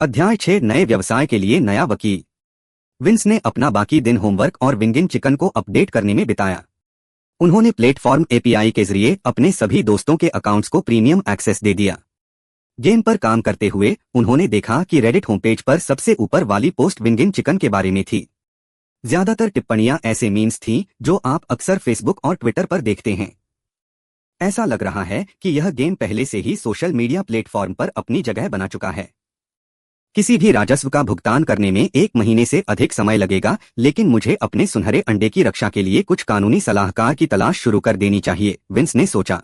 अध्याय 6 नए व्यवसाय के लिए नया वकील। विंस ने अपना बाकी दिन होमवर्क और विंगिंग चिकन को अपडेट करने में बिताया। उन्होंने प्लेटफॉर्म एपीआई के जरिए अपने सभी दोस्तों के अकाउंट्स को प्रीमियम एक्सेस दे दिया। गेम पर काम करते हुए उन्होंने देखा कि रेडिट होम पेज पर सबसे ऊपर वाली पोस्ट विंगिंग चिकन के बारे में थी। ज्यादातर टिप्पणियां ऐसे मीम्स थीं जो आप अक्सर फेसबुक और ट्विटर पर देखते हैं। ऐसा लग रहा है कि यह गेम पहले से ही सोशल मीडिया प्लेटफॉर्म पर अपनी जगह बना चुका है। किसी भी राजस्व का भुगतान करने में 1 महीने से अधिक समय लगेगा, लेकिन मुझे अपने सुनहरे अंडे की रक्षा के लिए कुछ कानूनी सलाहकार की तलाश शुरू कर देनी चाहिए, विंस ने सोचा।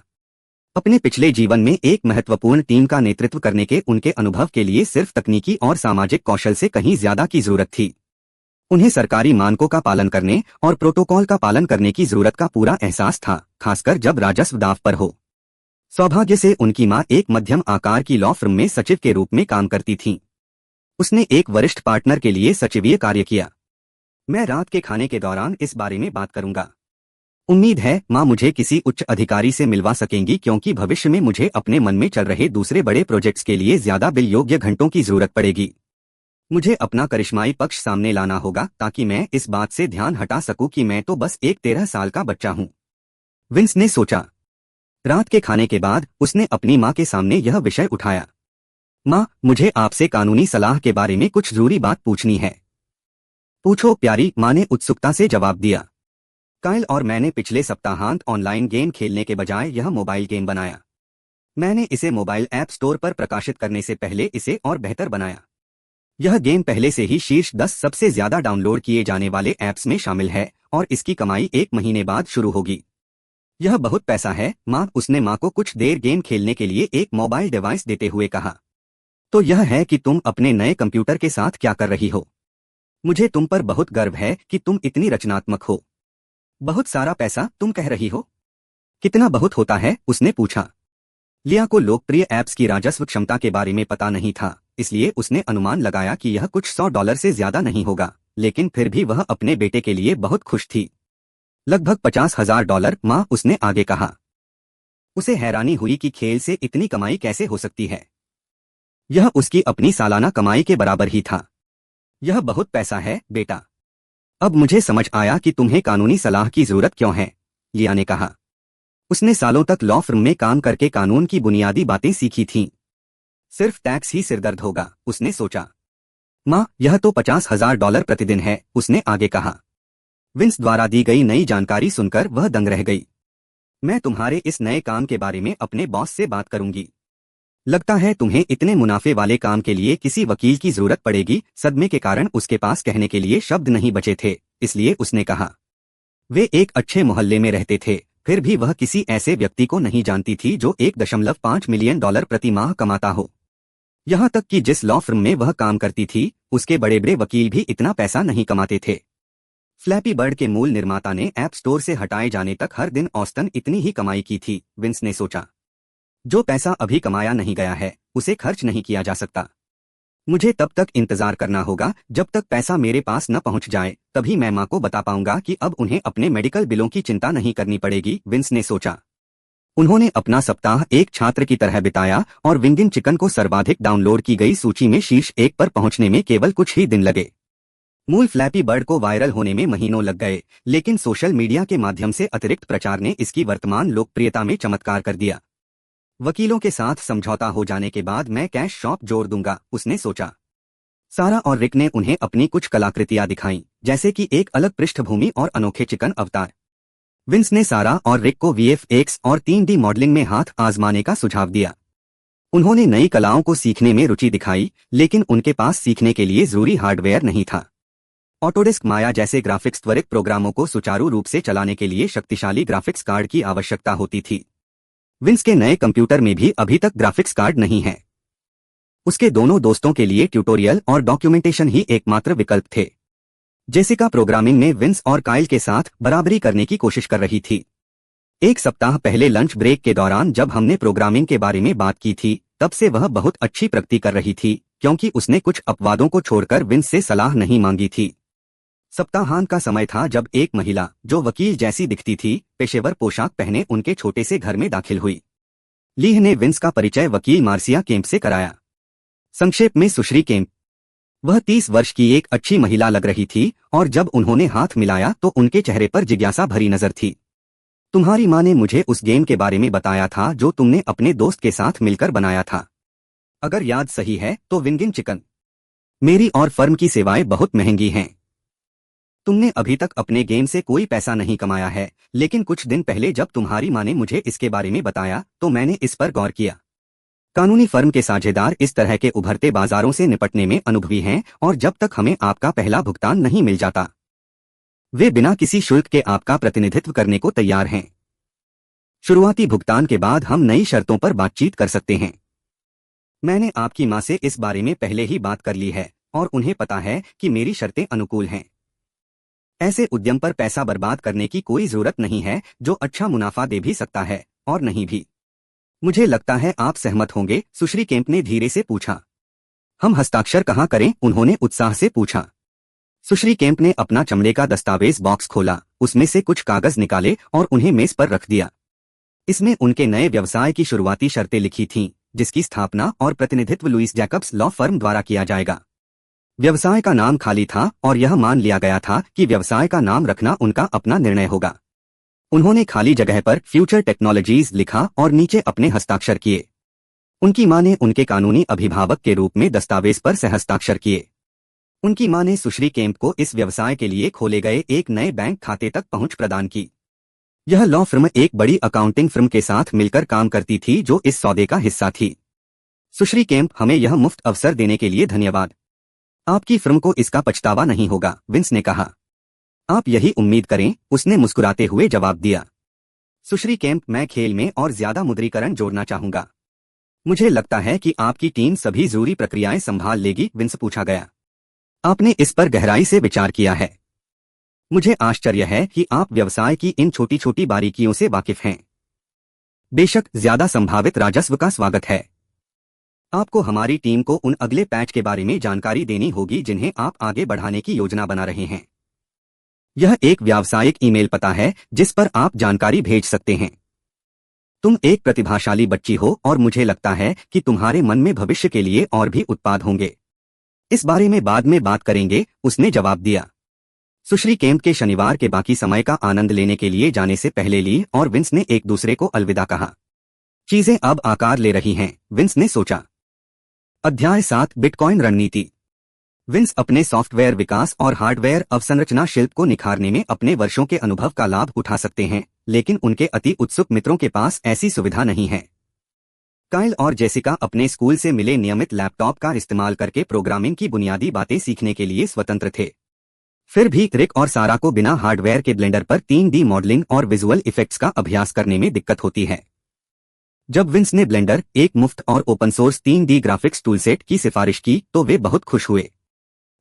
अपने पिछले जीवन में एक महत्वपूर्ण टीम का नेतृत्व करने के उनके अनुभव के लिए सिर्फ तकनीकी और सामाजिक कौशल से कहीं ज्यादा की जरूरत थी। उन्हें सरकारी मानकों का पालन करने और प्रोटोकॉल का पालन करने की जरूरत का पूरा एहसास था, खासकर जब राजस्व दांव पर हो। सौभाग्य से उनकी मां एक मध्यम आकार की लॉ फर्म में सचिव के रूप में काम करती थीं। उसने एक वरिष्ठ पार्टनर के लिए सचिवीय कार्य किया। मैं रात के खाने के दौरान इस बारे में बात करूंगा। उम्मीद है मां मुझे किसी उच्च अधिकारी से मिलवा सकेंगी, क्योंकि भविष्य में मुझे अपने मन में चल रहे दूसरे बड़े प्रोजेक्ट्स के लिए ज्यादा बिल योग्य घंटों की जरूरत पड़ेगी। मुझे अपना करिश्माई पक्ष सामने लाना होगा ताकि मैं इस बात से ध्यान हटा सकूं कि मैं तो बस एक 13 साल का बच्चा हूं, विंस ने सोचा। रात के खाने के बाद उसने अपनी मां के सामने यह विषय उठाया। मां, मुझे आपसे कानूनी सलाह के बारे में कुछ जरूरी बात पूछनी है। पूछो प्यारी, मां ने उत्सुकता से जवाब दिया। काइल और मैंने पिछले सप्ताहांत ऑनलाइन गेम खेलने के बजाय यह मोबाइल गेम बनाया। मैंने इसे मोबाइल ऐप स्टोर पर प्रकाशित करने से पहले इसे और बेहतर बनाया। यह गेम पहले से ही शीर्ष 10 सबसे ज्यादा डाउनलोड किए जाने वाले ऐप्स में शामिल है और इसकी कमाई 1 महीने बाद शुरू होगी। यह बहुत पैसा है मां, उसने मां को कुछ देर गेम खेलने के लिए एक मोबाइल डिवाइस देते हुए कहा। तो यह है कि तुम अपने नए कंप्यूटर के साथ क्या कर रही हो। मुझे तुम पर बहुत गर्व है कि तुम इतनी रचनात्मक हो। बहुत सारा पैसा तुम कह रही हो? कितना बहुत होता है, उसने पूछा। लिया को लोकप्रिय ऐप्स की राजस्व क्षमता के बारे में पता नहीं था, इसलिए उसने अनुमान लगाया कि यह कुछ $100 से ज्यादा नहीं होगा, लेकिन फिर भी वह अपने बेटे के लिए बहुत खुश थी। लगभग $50,000 मां, उसने आगे कहा। उसे हैरानी हुई कि खेल से इतनी कमाई कैसे हो सकती है। यह उसकी अपनी सालाना कमाई के बराबर ही था। यह बहुत पैसा है बेटा। अब मुझे समझ आया कि तुम्हें कानूनी सलाह की जरूरत क्यों है, लिया ने कहा। उसने सालों तक लॉ फर्म में काम करके कानून की बुनियादी बातें सीखी थीं। सिर्फ टैक्स ही सिरदर्द होगा, उसने सोचा। मां, यह तो $50,000 प्रतिदिन है, उसने आगे कहा। विंस द्वारा दी गई नई जानकारी सुनकर वह दंग रह गई। मैं तुम्हारे इस नए काम के बारे में अपने बॉस से बात करूंगी। लगता है तुम्हें इतने मुनाफे वाले काम के लिए किसी वकील की जरूरत पड़ेगी। सदमे के कारण उसके पास कहने के लिए शब्द नहीं बचे थे, इसलिए उसने कहा। वे एक अच्छे मोहल्ले में रहते थे, फिर भी वह किसी ऐसे व्यक्ति को नहीं जानती थी जो $1.5 मिलियन प्रति माह कमाता हो। यहाँ तक कि जिस लॉ फर्म में वह काम करती थी, उसके बड़े बड़े वकील भी इतना पैसा नहीं कमाते थे। फ्लैपी बर्ड के मूल निर्माता ने ऐप स्टोर से हटाए जाने तक हर दिन औसतन इतनी ही कमाई की थी, विंस ने सोचा। जो पैसा अभी कमाया नहीं गया है, उसे खर्च नहीं किया जा सकता। मुझे तब तक इंतजार करना होगा जब तक पैसा मेरे पास न पहुंच जाए, तभी मैं मां को बता पाऊंगा कि अब उन्हें अपने मेडिकल बिलों की चिंता नहीं करनी पड़ेगी, विंस ने सोचा। उन्होंने अपना सप्ताह एक छात्र की तरह बिताया और विंगिंग चिकन को सर्वाधिक डाउनलोड की गई सूची में शीर्ष 1 पर पहुंचने में केवल कुछ ही दिन लगे। मूल फ्लैपी बर्ड को वायरल होने में महीनों लग गए, लेकिन सोशल मीडिया के माध्यम से अतिरिक्त प्रचार ने इसकी वर्तमान लोकप्रियता में चमत्कार कर दिया। वकीलों के साथ समझौता हो जाने के बाद मैं कैश शॉप जोड़ दूंगा, उसने सोचा। सारा और रिक ने उन्हें अपनी कुछ कलाकृतियां दिखाईं, जैसे कि एक अलग पृष्ठभूमि और अनोखे चिकन अवतार। विंस ने सारा और रिक को VFX और 3D मॉडलिंग में हाथ आजमाने का सुझाव दिया। उन्होंने नई कलाओं को सीखने में रुचि दिखाई, लेकिन उनके पास सीखने के लिए जरूरी हार्डवेयर नहीं था। ऑटोडेस्क माया जैसे ग्राफिक्स त्वरित प्रोग्रामों को सुचारू रूप से चलाने के लिए शक्तिशाली ग्राफिक्स कार्ड की आवश्यकता होती थी। विंस के नए कंप्यूटर में भी अभी तक ग्राफिक्स कार्ड नहीं है। उसके दोनों दोस्तों के लिए ट्यूटोरियल और डॉक्यूमेंटेशन ही एकमात्र विकल्प थे। जेसिका प्रोग्रामिंग में विंस और काइल के साथ बराबरी करने की कोशिश कर रही थी। एक सप्ताह पहले लंच ब्रेक के दौरान जब हमने प्रोग्रामिंग के बारे में बात की थी, तब से वह बहुत अच्छी प्रगति कर रही थी, क्योंकि उसने कुछ अपवादों को छोड़कर विंस से सलाह नहीं मांगी थी। सप्ताहांत का समय था जब एक महिला, जो वकील जैसी दिखती थी, पेशेवर पोशाक पहने उनके छोटे से घर में दाखिल हुई। लीह ने विंस का परिचय वकील मार्सिया केम्प से कराया। संक्षेप में सुश्री केम्प। वह 30 वर्ष की एक अच्छी महिला लग रही थी और जब उन्होंने हाथ मिलाया तो उनके चेहरे पर जिज्ञासा भरी नजर थी। तुम्हारी माँ ने मुझे उस गेम के बारे में बताया था जो तुमने अपने दोस्त के साथ मिलकर बनाया था। अगर याद सही है तो विंगिन चिकन। मेरी और फर्म की सेवाएं बहुत महंगी हैं। तुमने अभी तक अपने गेम से कोई पैसा नहीं कमाया है, लेकिन कुछ दिन पहले जब तुम्हारी माँ ने मुझे इसके बारे में बताया तो मैंने इस पर गौर किया। कानूनी फर्म के साझेदार इस तरह के उभरते बाजारों से निपटने में अनुभवी हैं और जब तक हमें आपका पहला भुगतान नहीं मिल जाता, वे बिना किसी शुल्क के आपका प्रतिनिधित्व करने को तैयार हैं। शुरुआती भुगतान के बाद हम नई शर्तों पर बातचीत कर सकते हैं। मैंने आपकी माँ से इस बारे में पहले ही बात कर ली है और उन्हें पता है कि मेरी शर्तें अनुकूल हैं। ऐसे उद्यम पर पैसा बर्बाद करने की कोई जरूरत नहीं है जो अच्छा मुनाफा दे भी सकता है और नहीं भी। मुझे लगता है आप सहमत होंगे, सुश्री केम्प ने धीरे से पूछा। हम हस्ताक्षर कहाँ करें? उन्होंने उत्साह से पूछा। सुश्री केम्प ने अपना चमड़े का दस्तावेज बॉक्स खोला, उसमें से कुछ कागज निकाले और उन्हें मेज पर रख दिया। इसमें उनके नए व्यवसाय की शुरुआती शर्तें लिखी थीं, जिसकी स्थापना और प्रतिनिधित्व लुइस जैकब्स लॉ फर्म द्वारा किया जाएगा। व्यवसाय का नाम खाली था और यह मान लिया गया था कि व्यवसाय का नाम रखना उनका अपना निर्णय होगा। उन्होंने खाली जगह पर फ्यूचर टेक्नोलॉजीज लिखा और नीचे अपने हस्ताक्षर किए। उनकी मां ने उनके कानूनी अभिभावक के रूप में दस्तावेज पर सहस्ताक्षर किए। उनकी मां ने सुश्री केम्प को इस व्यवसाय के लिए खोले गए एक नए बैंक खाते तक पहुंच प्रदान की। यह लॉ फर्म एक बड़ी अकाउंटिंग फर्म के साथ मिलकर काम करती थी जो इस सौदे का हिस्सा थी। सुश्री केम्प, हमें यह मुफ्त अवसर देने के लिए धन्यवाद। आपकी फर्म को इसका पछतावा नहीं होगा, विंस ने कहा। आप यही उम्मीद करें, उसने मुस्कुराते हुए जवाब दिया। सुश्री केम्प, मैं खेल में और ज्यादा मुद्रीकरण जोड़ना चाहूंगा। मुझे लगता है कि आपकी टीम सभी जरूरी प्रक्रियाएं संभाल लेगी, विंस पूछा गया। आपने इस पर गहराई से विचार किया है? मुझे आश्चर्य है कि आप व्यवसाय की इन छोटी छोटी बारीकियों से वाकिफ हैं। बेशक, ज्यादा संभावित राजस्व का स्वागत है। आपको हमारी टीम को उन अगले पैच के बारे में जानकारी देनी होगी जिन्हें आप आगे बढ़ाने की योजना बना रहे हैं। यह एक व्यावसायिक ईमेल पता है जिस पर आप जानकारी भेज सकते हैं। तुम एक प्रतिभाशाली बच्ची हो और मुझे लगता है कि तुम्हारे मन में भविष्य के लिए और भी उत्पाद होंगे। इस बारे में बाद में बात करेंगे, उसने जवाब दिया। सुश्री केम्प के शनिवार के बाकी समय का आनंद लेने के लिए जाने से पहले ली और विंस ने एक दूसरे को अलविदा कहा। चीजें अब आकार ले रही हैं, विंस ने सोचा। अध्याय 7, बिटकॉइन रणनीति। विंस अपने सॉफ्टवेयर विकास और हार्डवेयर अवसंरचना शिल्प को निखारने में अपने वर्षों के अनुभव का लाभ उठा सकते हैं, लेकिन उनके अति उत्सुक मित्रों के पास ऐसी सुविधा नहीं है। काइल और जेसिका अपने स्कूल से मिले नियमित लैपटॉप का इस्तेमाल करके प्रोग्रामिंग की बुनियादी बातें सीखने के लिए स्वतंत्र थे। फिर भी रिक और सारा को बिना हार्डवेयर के ब्लेंडर पर 3D मॉडलिंग और विजुअल इफेक्ट्स का अभ्यास करने में दिक्कत होती है। जब विंस ने ब्लेंडर, एक मुफ्त और open source 3D graphics toolset की सिफारिश की तो वे बहुत खुश हुए।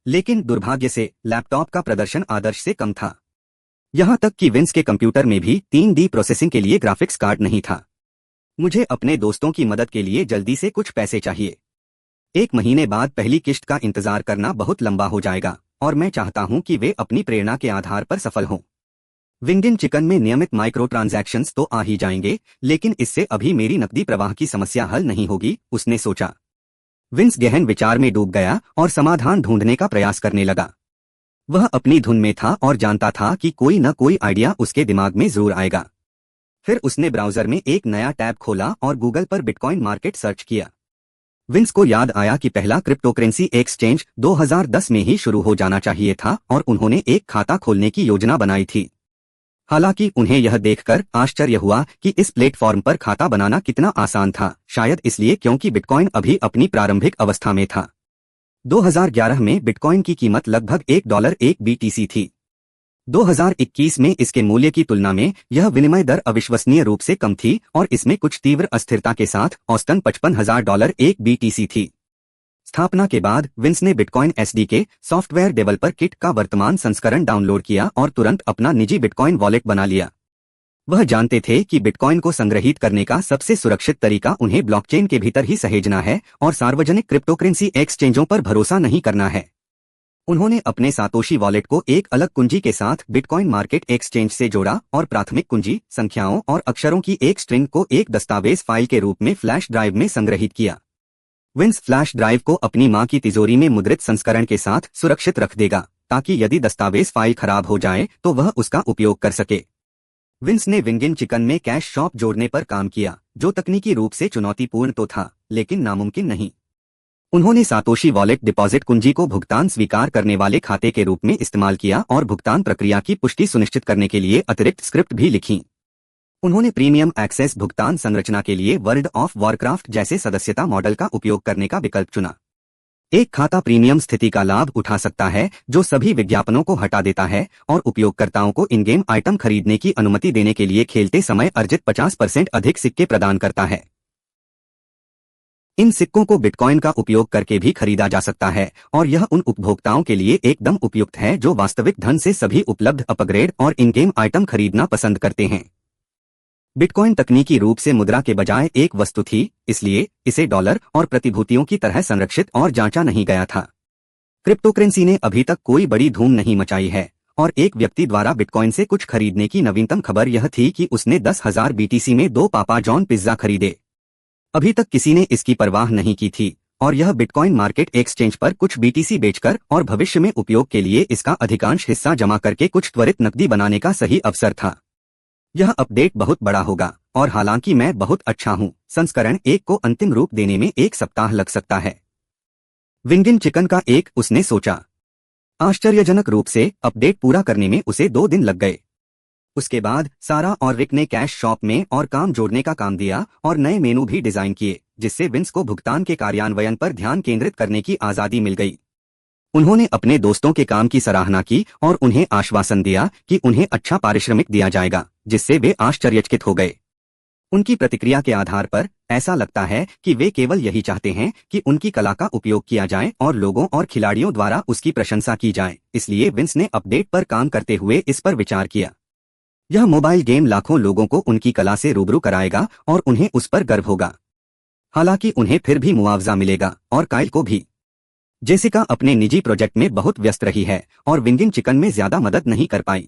लेकिन दुर्भाग्य से लैपटॉप का प्रदर्शन आदर्श से कम था। यहां तक कि विंस के कंप्यूटर में भी 3D प्रोसेसिंग के लिए ग्राफिक्स कार्ड नहीं था। मुझे अपने दोस्तों की मदद के लिए जल्दी से कुछ पैसे चाहिए। 1 महीने बाद पहली किश्त का इंतजार करना बहुत लंबा हो जाएगा और मैं चाहता हूं कि वे अपनी प्रेरणा के आधार पर सफल हों। विंगिन चिकन में नियमित माइक्रो ट्रांजैक्शंस तो आ ही जाएंगे, लेकिन इससे अभी मेरी नकदी प्रवाह की समस्या हल नहीं होगी, उसने सोचा। विंस गहन विचार में डूब गया और समाधान ढूंढने का प्रयास करने लगा। वह अपनी धुन में था और जानता था कि कोई न कोई आइडिया उसके दिमाग में जरूर आएगा। फिर उसने ब्राउजर में एक नया टैब खोला और गूगल पर बिटकॉइन मार्केट सर्च किया। विंस को याद आया कि पहला क्रिप्टोकरेंसी एक्सचेंज 2010 में ही शुरू हो जाना चाहिए था और उन्होंने एक खाता खोलने की योजना बनाई थी। हालांकि उन्हें यह देखकर आश्चर्य हुआ कि इस प्लेटफॉर्म पर खाता बनाना कितना आसान था, शायद इसलिए क्योंकि बिटकॉइन अभी अपनी प्रारंभिक अवस्था में था। 2011 में बिटकॉइन की कीमत लगभग $1 BTC थी। 2021 में इसके मूल्य की तुलना में यह विनिमय दर अविश्वसनीय रूप से कम थी और इसमें कुछ तीव्र अस्थिरता के साथ औसतन $55,000 BTC थी। स्थापना के बाद विंस ने bitcoin SDK software developer kit का वर्तमान संस्करण डाउनलोड किया और तुरंत अपना निजी बिटकॉइन वॉलेट बना लिया। वह जानते थे कि बिटकॉइन को संग्रहित करने का सबसे सुरक्षित तरीका उन्हें ब्लॉकचेन के भीतर ही सहेजना है और सार्वजनिक क्रिप्टोकरेंसी एक्सचेंजों पर भरोसा नहीं करना है। उन्होंने अपने सातोशी वॉलेट को एक अलग कुंजी के साथ बिटकॉइन मार्केट एक्सचेंज से जोड़ा और प्राथमिक कुंजी, संख्याओं और अक्षरों की एक स्ट्रिंग को एक दस्तावेज फाइल के रूप में फ्लैश ड्राइव में संग्रहित किया। विंस फ्लैश ड्राइव को अपनी मां की तिजोरी में मुद्रित संस्करण के साथ सुरक्षित रख देगा ताकि यदि दस्तावेज फाइल खराब हो जाए तो वह उसका उपयोग कर सके। विंस ने विंगिन चिकन में कैश शॉप जोड़ने पर काम किया, जो तकनीकी रूप से चुनौतीपूर्ण तो था लेकिन नामुमकिन नहीं। उन्होंने सातोशी वॉलेट डिपॉजिट कुंजी को भुगतान स्वीकार करने वाले खाते के रूप में इस्तेमाल किया और भुगतान प्रक्रिया की पुष्टि सुनिश्चित करने के लिए अतिरिक्त स्क्रिप्ट भी लिखी। उन्होंने प्रीमियम एक्सेस भुगतान संरचना के लिए वर्ल्ड ऑफ वॉरक्राफ्ट जैसे सदस्यता मॉडल का उपयोग करने का विकल्प चुना। एक खाता प्रीमियम स्थिति का लाभ उठा सकता है जो सभी विज्ञापनों को हटा देता है और उपयोगकर्ताओं को इन गेम आइटम खरीदने की अनुमति देने के लिए खेलते समय अर्जित 50% अधिक सिक्के प्रदान करता है। इन सिक्कों को बिटकॉइन का उपयोग करके भी खरीदा जा सकता है और यह उन उपभोक्ताओं के लिए एकदम उपयुक्त है जो वास्तविक धन से सभी उपलब्ध अपग्रेड और इन गेम आइटम खरीदना पसंद करते हैं। बिटकॉइन तकनीकी रूप से मुद्रा के बजाय एक वस्तु थी, इसलिए इसे डॉलर और प्रतिभूतियों की तरह संरक्षित और जांचा नहीं गया था। क्रिप्टोकरेंसी ने अभी तक कोई बड़ी धूम नहीं मचाई है और एक व्यक्ति द्वारा बिटकॉइन से कुछ खरीदने की नवीनतम खबर यह थी कि उसने 10,000 BTC में 2 पापा जॉन पिज्जा खरीदे। अभी तक किसी ने इसकी परवाह नहीं की थी और यह बिटकॉइन मार्केट एक्सचेंज पर कुछ BTC बेचकर और भविष्य में उपयोग के लिए इसका अधिकांश हिस्सा जमा करके कुछ त्वरित नकदी बनाने का सही अवसर था। यह अपडेट बहुत बड़ा होगा और हालांकि मैं बहुत अच्छा हूं, संस्करण 1 को अंतिम रूप देने में 1 सप्ताह लग सकता है। विंगिन चिकन का उसने सोचा। आश्चर्यजनक रूप से अपडेट पूरा करने में उसे 2 दिन लग गए। उसके बाद सारा और रिक ने कैश शॉप में और काम जोड़ने का काम दिया और नए मेनू भी डिजाइन किए, जिससे विंस को भुगतान के कार्यान्वयन पर ध्यान केंद्रित करने की आजादी मिल गई। उन्होंने अपने दोस्तों के काम की सराहना की और उन्हें आश्वासन दिया कि उन्हें अच्छा पारिश्रमिक दिया जाएगा, जिससे वे आश्चर्यचकित हो गए। उनकी प्रतिक्रिया के आधार पर ऐसा लगता है कि वे केवल यही चाहते हैं कि उनकी कला का उपयोग किया जाए और लोगों और खिलाड़ियों द्वारा उसकी प्रशंसा की जाए, इसलिए विंस ने अपडेट पर काम करते हुए इस पर विचार किया। यह मोबाइल गेम लाखों लोगों को उनकी कला से रूबरू कराएगा और उन्हें उस पर गर्व होगा। हालांकि उन्हें फिर भी मुआवजा मिलेगा और काइल को भी। जेसिका अपने निजी प्रोजेक्ट में बहुत व्यस्त रही है और विंगिन चिकन में ज्यादा मदद नहीं कर पाई।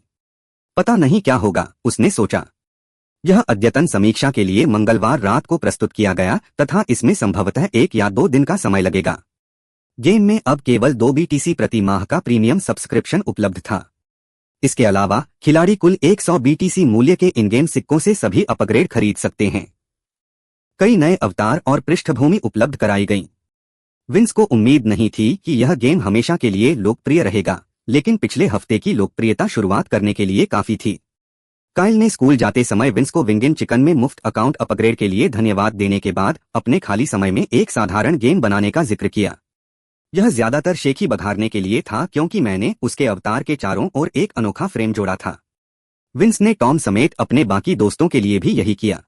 पता नहीं क्या होगा, उसने सोचा। यह अद्यतन समीक्षा के लिए मंगलवार रात को प्रस्तुत किया गया तथा इसमें संभवतः 1 या 2 दिन का समय लगेगा। गेम में अब केवल 2 BTC प्रति माह का प्रीमियम सब्सक्रिप्शन उपलब्ध था। इसके अलावा खिलाड़ी कुल 100 BTC मूल्य के इन गेम सिक्कों से सभी अपग्रेड खरीद सकते हैं। कई नए अवतार और पृष्ठभूमि उपलब्ध कराई गईं। विंस को उम्मीद नहीं थी कि यह गेम हमेशा के लिए लोकप्रिय रहेगा, लेकिन पिछले हफ्ते की लोकप्रियता शुरुआत करने के लिए काफी थी। काइल ने स्कूल जाते समय विंस को विंगिन चिकन में मुफ्त अकाउंट अपग्रेड के लिए धन्यवाद देने के बाद अपने खाली समय में एक साधारण गेम बनाने का जिक्र किया। यह ज्यादातर शेखी बघारने के लिए था क्योंकि मैंने उसके अवतार के चारों ओर एक अनोखा फ्रेम जोड़ा था। विंस ने टॉम समेत अपने बाकी दोस्तों के लिए भी यही किया।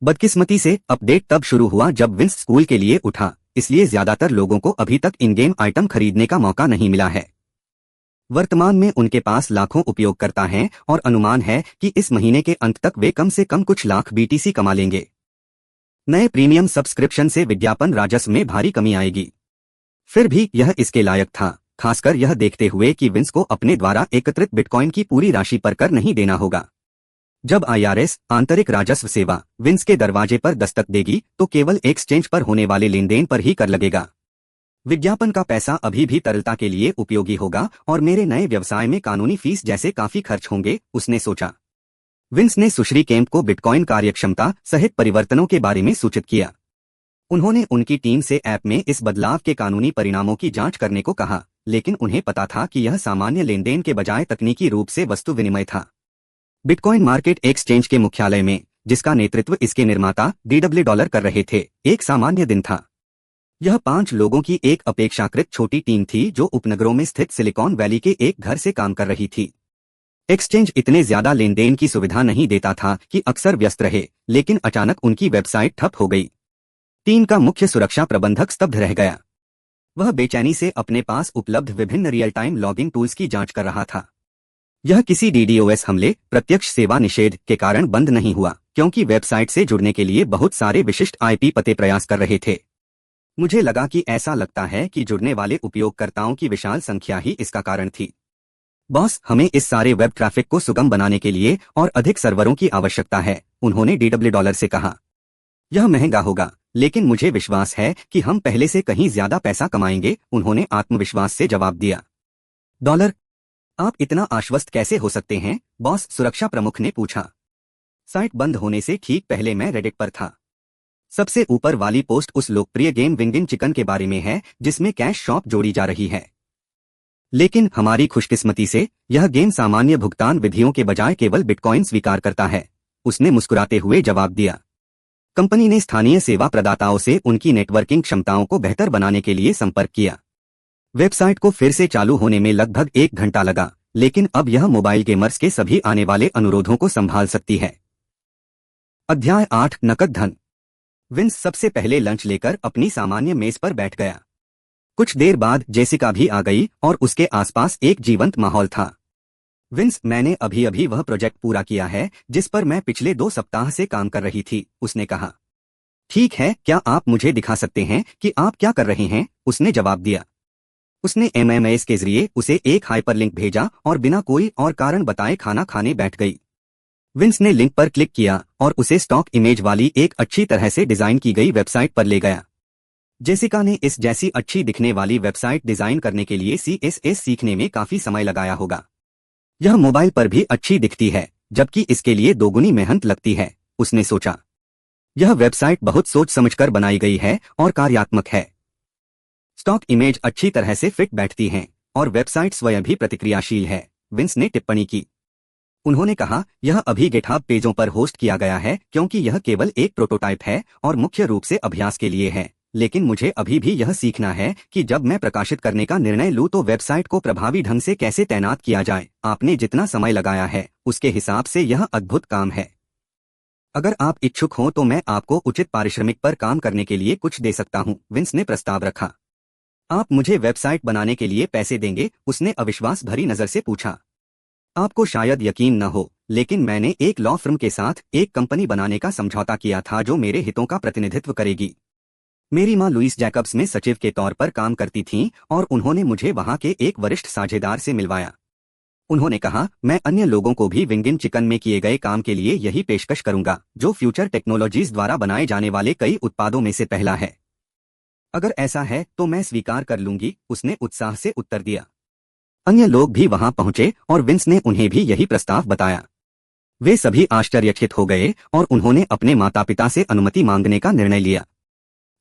बदकिस्मती से अपडेट तब शुरू हुआ जब विंस स्कूल के लिए उठा, इसलिए ज्यादातर लोगों को अभी तक इन गेम आइटम खरीदने का मौका नहीं मिला है। वर्तमान में उनके पास लाखों उपयोगकर्ता हैं और अनुमान है कि इस महीने के अंत तक वे कम से कम कुछ लाख BTC कमा लेंगे। नए प्रीमियम सब्सक्रिप्शन से विज्ञापन राजस्व में भारी कमी आएगी। फिर भी यह इसके लायक था, खासकर यह देखते हुए कि विंस को अपने द्वारा एकत्रित बिटकॉइन की पूरी राशि पर कर नहीं देना होगा। जब IRS आंतरिक राजस्व सेवा विंस के दरवाजे पर दस्तक देगी तो केवल एक्सचेंज पर होने वाले लेनदेन पर ही कर लगेगा। विज्ञापन का पैसा अभी भी तरलता के लिए उपयोगी होगा और मेरे नए व्यवसाय में कानूनी फीस जैसे काफी खर्च होंगे, उसने सोचा। विंस ने सुश्री केम्प को बिटकॉइन कार्यक्षमता सहित परिवर्तनों के बारे में सूचित किया। उन्होंने उनकी टीम से ऐप में इस बदलाव के कानूनी परिणामों की जांच करने को कहा, लेकिन उन्हें पता था कि यह सामान्य लेनदेन के बजाय तकनीकी रूप से वस्तु विनिमय था। बिटकॉइन मार्केट एक्सचेंज के मुख्यालय में, जिसका नेतृत्व इसके निर्माता DW कर रहे थे, एक सामान्य दिन था। यह 5 लोगों की एक अपेक्षाकृत छोटी टीम थी जो उपनगरों में स्थित सिलिकॉन वैली के एक घर से काम कर रही थी। एक्सचेंज इतने ज्यादा लेनदेन की सुविधा नहीं देता था कि अक्सर व्यस्त रहे, लेकिन अचानक उनकी वेबसाइट ठप हो गई। टीम का मुख्य सुरक्षा प्रबंधक स्तब्ध रह गया। वह बेचैनी से अपने पास उपलब्ध विभिन्न रियल टाइम लॉगिंग टूल्स की जांच कर रहा था। यह किसी DDoS हमले, प्रत्यक्ष सेवा निषेध के कारण बंद नहीं हुआ, क्योंकि वेबसाइट से जुड़ने के लिए बहुत सारे विशिष्ट IP पते प्रयास कर रहे थे। मुझे लगा कि ऐसा लगता है कि जुड़ने वाले उपयोगकर्ताओं की विशाल संख्या ही इसका कारण थी। बॉस, हमें इस सारे वेब ट्रैफिक को सुगम बनाने के लिए और अधिक सर्वरों की आवश्यकता है, उन्होंने DW से कहा। यह महंगा होगा, लेकिन मुझे विश्वास है कि हम पहले से कहीं ज्यादा पैसा कमाएंगे, उन्होंने आत्मविश्वास से जवाब दिया। डॉलर, आप इतना आश्वस्त कैसे हो सकते हैं? बॉस सुरक्षा प्रमुख ने पूछा। साइट बंद होने से ठीक पहले मैं रेडिट पर था। सबसे ऊपर वाली पोस्ट उस लोकप्रिय गेम विंगिंग चिकन के बारे में है जिसमें कैश शॉप जोड़ी जा रही है। लेकिन हमारी खुशकिस्मती से यह गेम सामान्य भुगतान विधियों के बजाय केवल बिटकॉइन स्वीकार करता है, उसने मुस्कुराते हुए जवाब दिया। कंपनी ने स्थानीय सेवा प्रदाताओं से उनकी नेटवर्किंग क्षमताओं को बेहतर बनाने के लिए संपर्क किया। वेबसाइट को फिर से चालू होने में लगभग 1 घंटा लगा, लेकिन अब यह मोबाइल गेमर्स के सभी आने वाले अनुरोधों को संभाल सकती है। अध्याय 8 नकद धन। विंस सबसे पहले लंच लेकर अपनी सामान्य मेज पर बैठ गया। कुछ देर बाद जेसिका भी आ गई और उसके आसपास एक जीवंत माहौल था। विंस, मैंने अभी अभी वह प्रोजेक्ट पूरा किया है जिस पर मैं पिछले 2 सप्ताह से काम कर रही थी, उसने कहा। ठीक है, क्या आप मुझे दिखा सकते हैं कि आप क्या कर रहे हैं? उसने जवाब दिया। उसने एमएमएस के जरिए उसे एक हाइपरलिंक भेजा और बिना कोई और कारण बताए खाना खाने बैठ गई। विंस ने लिंक पर क्लिक किया और उसे स्टॉक इमेज वाली एक अच्छी तरह से डिजाइन की गई वेबसाइट पर ले गया। जेसिका ने इस जैसी अच्छी दिखने वाली वेबसाइट डिजाइन करने के लिए CSS सीखने में काफी समय लगाया होगा। यह मोबाइल पर भी अच्छी दिखती है, जबकि इसके लिए दोगुनी मेहनत लगती है, उसने सोचा। यह वेबसाइट बहुत सोच समझकर बनाई गई है और कार्यात्मक है। स्टॉक इमेज अच्छी तरह से फिट बैठती हैं और वेबसाइट स्वयं भी प्रतिक्रियाशील है, विंस ने टिप्पणी की। उन्होंने कहा, यह अभी गिटहब पेजों पर होस्ट किया गया है क्योंकि यह केवल एक प्रोटोटाइप है और मुख्य रूप से अभ्यास के लिए है, लेकिन मुझे अभी भी यह सीखना है कि जब मैं प्रकाशित करने का निर्णय लूं तो वेबसाइट को प्रभावी ढंग से कैसे तैनात किया जाए। आपने जितना समय लगाया है उसके हिसाब से यह अद्भुत काम है। अगर आप इच्छुक हों तो मैं आपको उचित पारिश्रमिक पर काम करने के लिए कुछ दे सकता हूं, विंस ने प्रस्ताव रखा। आप मुझे वेबसाइट बनाने के लिए पैसे देंगे? उसने अविश्वास भरी नजर से पूछा। आपको शायद यकीन न हो, लेकिन मैंने एक लॉ फर्म के साथ एक कंपनी बनाने का समझौता किया था जो मेरे हितों का प्रतिनिधित्व करेगी। मेरी मां लुइस जैकब्स में सचिव के तौर पर काम करती थीं और उन्होंने मुझे वहां के एक वरिष्ठ साझेदार से मिलवाया। उन्होंने कहा, मैं अन्य लोगों को भी विंगिंग चिकन में किए गए काम के लिए यही पेशकश करूंगा, जो फ्यूचर टेक्नोलॉजीज द्वारा बनाए जाने वाले कई उत्पादों में से पहला है। अगर ऐसा है तो मैं स्वीकार कर लूंगी, उसने उत्साह से उत्तर दिया। अन्य लोग भी वहां पहुंचे और विंस ने उन्हें भी यही प्रस्ताव बताया। वे सभी आश्चर्यचकित हो गए और उन्होंने अपने माता पिता से अनुमति मांगने का निर्णय लिया।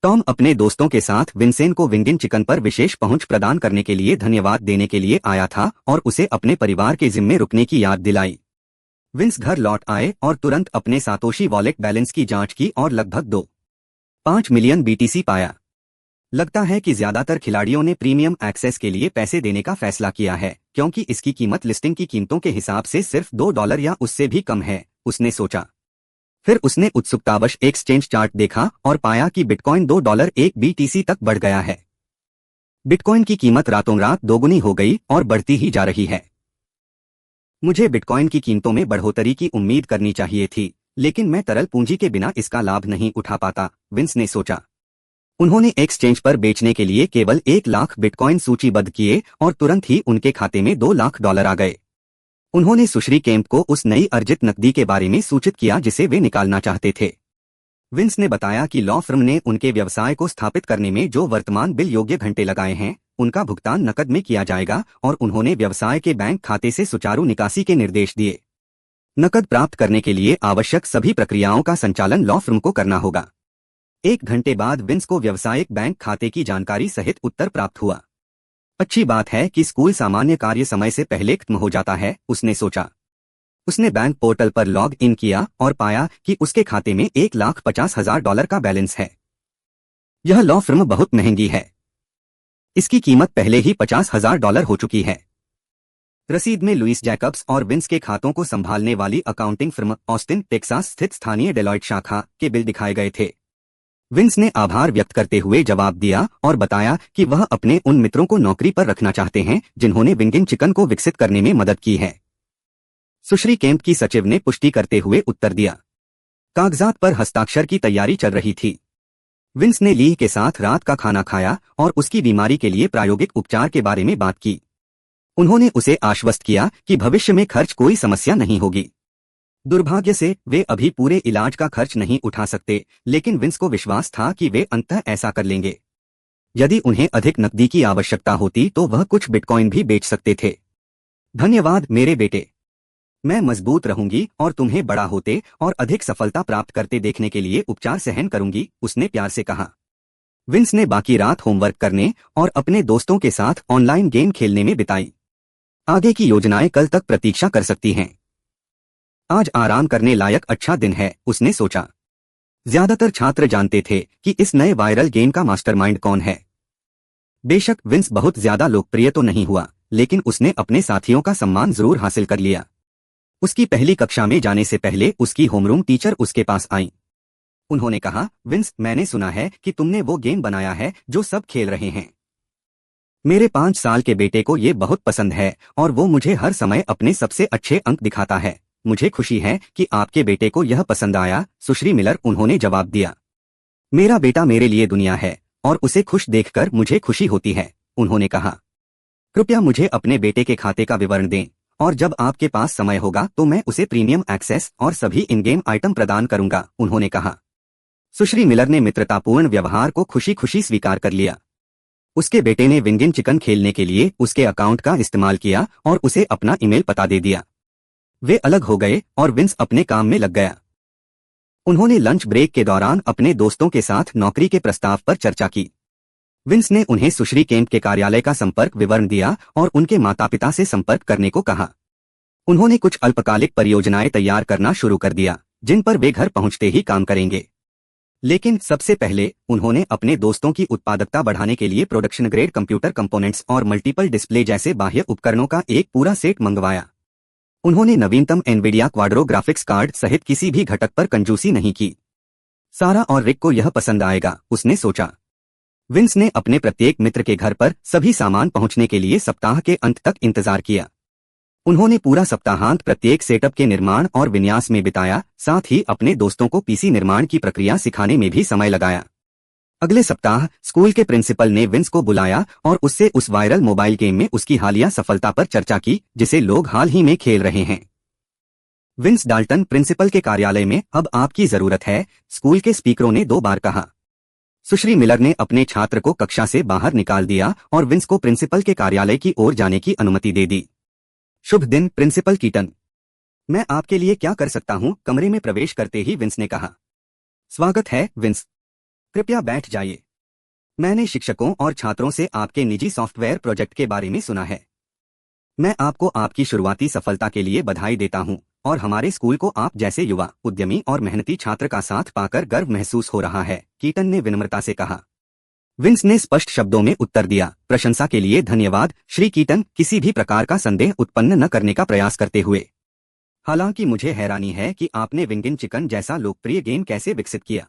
टॉम अपने दोस्तों के साथ विंसेन को विंगिंग चिकन पर विशेष पहुंच प्रदान करने के लिए धन्यवाद देने के लिए आया था और उसे अपने परिवार के जिम्मे रुकने की याद दिलाई। विंस घर लौट आए और तुरंत अपने सातोशी वॉलेट बैलेंस की जांच की और लगभग 2.5 मिलियन BTC पाया। लगता है कि ज्यादातर खिलाड़ियों ने प्रीमियम एक्सेस के लिए पैसे देने का फैसला किया है क्योंकि इसकी कीमत लिस्टिंग की कीमतों के हिसाब से सिर्फ $2 या उससे भी कम है, उसने सोचा। फिर उसने उत्सुकतावश एक्सचेंज चार्ट देखा और पाया कि बिटकॉइन $2 एक BTC तक बढ़ गया है। बिटकॉइन की कीमत रातों रात दोगुनी हो गई और बढ़ती ही जा रही है। मुझे बिटकॉइन की कीमतों में बढ़ोतरी की उम्मीद करनी चाहिए थी, लेकिन मैं तरल पूंजी के बिना इसका लाभ नहीं उठा पाता, विंस ने सोचा। उन्होंने एक्सचेंज पर बेचने के लिए केवल 1 लाख बिटकॉइन सूचीबद्ध किए और तुरंत ही उनके खाते में $2 लाख आ गए। उन्होंने सुश्री केम्प को उस नई अर्जित नकदी के बारे में सूचित किया जिसे वे निकालना चाहते थे। विंस ने बताया कि लॉ फर्म ने उनके व्यवसाय को स्थापित करने में जो वर्तमान बिल योग्य घंटे लगाए हैं, उनका भुगतान नकद में किया जाएगा और उन्होंने व्यवसाय के बैंक खाते से सुचारू निकासी के निर्देश दिए। नकद प्राप्त करने के लिए आवश्यक सभी प्रक्रियाओं का संचालन लॉ फर्म को करना होगा। 1 घंटे बाद विंस को व्यावसायिक बैंक खाते की जानकारी सहित उत्तर प्राप्त हुआ। अच्छी बात है कि स्कूल सामान्य कार्य समय से पहले खत्म हो जाता है, उसने सोचा। उसने बैंक पोर्टल पर लॉग इन किया और पाया कि उसके खाते में $1,50,000 का बैलेंस है। यह लॉ फर्म बहुत महंगी है। इसकी कीमत पहले ही $50,000 हो चुकी है। रसीद में लुइस जैकब्स और विंस के खातों को संभालने वाली अकाउंटिंग फर्म ऑस्टिन टेक्सास स्थित स्थानीय डेलॉयट शाखा के बिल दिखाए गए थे। विंस ने आभार व्यक्त करते हुए जवाब दिया और बताया कि वह अपने उन मित्रों को नौकरी पर रखना चाहते हैं जिन्होंने विंगिंग चिकन को विकसित करने में मदद की है। सुश्री केम्प की सचिव ने पुष्टि करते हुए उत्तर दिया। कागजात पर हस्ताक्षर की तैयारी चल रही थी। विंस ने लीह के साथ रात का खाना खाया और उसकी बीमारी के लिए प्रायोगिक उपचार के बारे में बात की। उन्होंने उसे आश्वस्त किया कि भविष्य में खर्च कोई समस्या नहीं होगी। दुर्भाग्य से वे अभी पूरे इलाज का खर्च नहीं उठा सकते, लेकिन विंस को विश्वास था कि वे अंततः ऐसा कर लेंगे। यदि उन्हें अधिक नकदी की आवश्यकता होती तो वह कुछ बिटकॉइन भी बेच सकते थे। धन्यवाद मेरे बेटे। मैं मजबूत रहूंगी और तुम्हें बड़ा होते और अधिक सफलता प्राप्त करते देखने के लिए उपचार सहन करूंगी, उसने प्यार से कहा। विंस ने बाकी रात होमवर्क करने और अपने दोस्तों के साथ ऑनलाइन गेम खेलने में बिताई। आगे की योजनाएं कल तक प्रतीक्षा कर सकती हैं। आज आराम करने लायक अच्छा दिन है, उसने सोचा। ज्यादातर छात्र जानते थे कि इस नए वायरल गेम का मास्टरमाइंड कौन है। बेशक विंस बहुत ज्यादा लोकप्रिय तो नहीं हुआ, लेकिन उसने अपने साथियों का सम्मान जरूर हासिल कर लिया। उसकी पहली कक्षा में जाने से पहले उसकी होमरूम टीचर उसके पास आईं। उन्होंने कहा, विंस, मैंने सुना है कि तुमने वो गेम बनाया है जो सब खेल रहे हैं। मेरे 5 साल के बेटे को ये बहुत पसंद है और वो मुझे हर समय अपने सबसे अच्छे अंक दिखाता है। मुझे खुशी है कि आपके बेटे को यह पसंद आया, सुश्री मिलर, उन्होंने जवाब दिया। मेरा बेटा मेरे लिए दुनिया है और उसे खुश देखकर मुझे खुशी होती है, उन्होंने कहा। कृपया मुझे अपने बेटे के खाते का विवरण दें और जब आपके पास समय होगा तो मैं उसे प्रीमियम एक्सेस और सभी इन गेम आइटम प्रदान करूंगा, उन्होंने कहा। सुश्री मिलर ने मित्रतापूर्ण व्यवहार को खुशी खुशी स्वीकार कर लिया। उसके बेटे ने विंगिन चिकन खेलने के लिए उसके अकाउंट का इस्तेमाल किया और उसे अपना ईमेल पता दे दिया। वे अलग हो गए और विंस अपने काम में लग गया। उन्होंने लंच ब्रेक के दौरान अपने दोस्तों के साथ नौकरी के प्रस्ताव पर चर्चा की। विंस ने उन्हें सुश्री केंट के कार्यालय का संपर्क विवरण दिया और उनके माता पिता से संपर्क करने को कहा। उन्होंने कुछ अल्पकालिक परियोजनाएं तैयार करना शुरू कर दिया, जिन पर वे घर पहुंचते ही काम करेंगे। लेकिन सबसे पहले उन्होंने अपने दोस्तों की उत्पादकता बढ़ाने के लिए प्रोडक्शन ग्रेड कंप्यूटर कंपोनेंट्स और मल्टीपल डिस्प्ले जैसे बाह्य उपकरणों का एक पूरा सेट मंगवाया। उन्होंने नवीनतम एनवीडिया क्वाड्रो ग्राफिक्स कार्ड सहित किसी भी घटक पर कंजूसी नहीं की। सारा और रिक को यह पसंद आएगा, उसने सोचा। विंस ने अपने प्रत्येक मित्र के घर पर सभी सामान पहुंचने के लिए सप्ताह के अंत तक इंतजार किया। उन्होंने पूरा सप्ताहांत प्रत्येक सेटअप के निर्माण और विन्यास में बिताया, साथ ही अपने दोस्तों को पीसी निर्माण की प्रक्रिया सिखाने में भी समय लगाया। अगले सप्ताह स्कूल के प्रिंसिपल ने विंस को बुलाया और उससे उस वायरल मोबाइल गेम में उसकी हालिया सफलता पर चर्चा की, जिसे लोग हाल ही में खेल रहे हैं। विंस डाल्टन, प्रिंसिपल के कार्यालय में अब आपकी जरूरत है, स्कूल के स्पीकरों ने 2 बार कहा। सुश्री मिलर ने अपने छात्र को कक्षा से बाहर निकाल दिया और विंस को प्रिंसिपल के कार्यालय की ओर जाने की अनुमति दे दी। शुभ दिन प्रिंसिपल कीटन, मैं आपके लिए क्या कर सकता हूं, कमरे में प्रवेश करते ही विंस ने कहा। स्वागत है विंस, कृपया बैठ जाइए। मैंने शिक्षकों और छात्रों से आपके निजी सॉफ्टवेयर प्रोजेक्ट के बारे में सुना है। मैं आपको आपकी शुरुआती सफलता के लिए बधाई देता हूं और हमारे स्कूल को आप जैसे युवा, उद्यमी और मेहनती छात्र का साथ पाकर गर्व महसूस हो रहा है, कीटन ने विनम्रता से कहा। विंस ने स्पष्ट शब्दों में उत्तर दिया, प्रशंसा के लिए धन्यवाद श्री कीटन, किसी भी प्रकार का संदेह उत्पन्न न करने का प्रयास करते हुए। हालांकि मुझे हैरानी है कि आपने विंगिन चिकन जैसा लोकप्रिय गेम कैसे विकसित किया।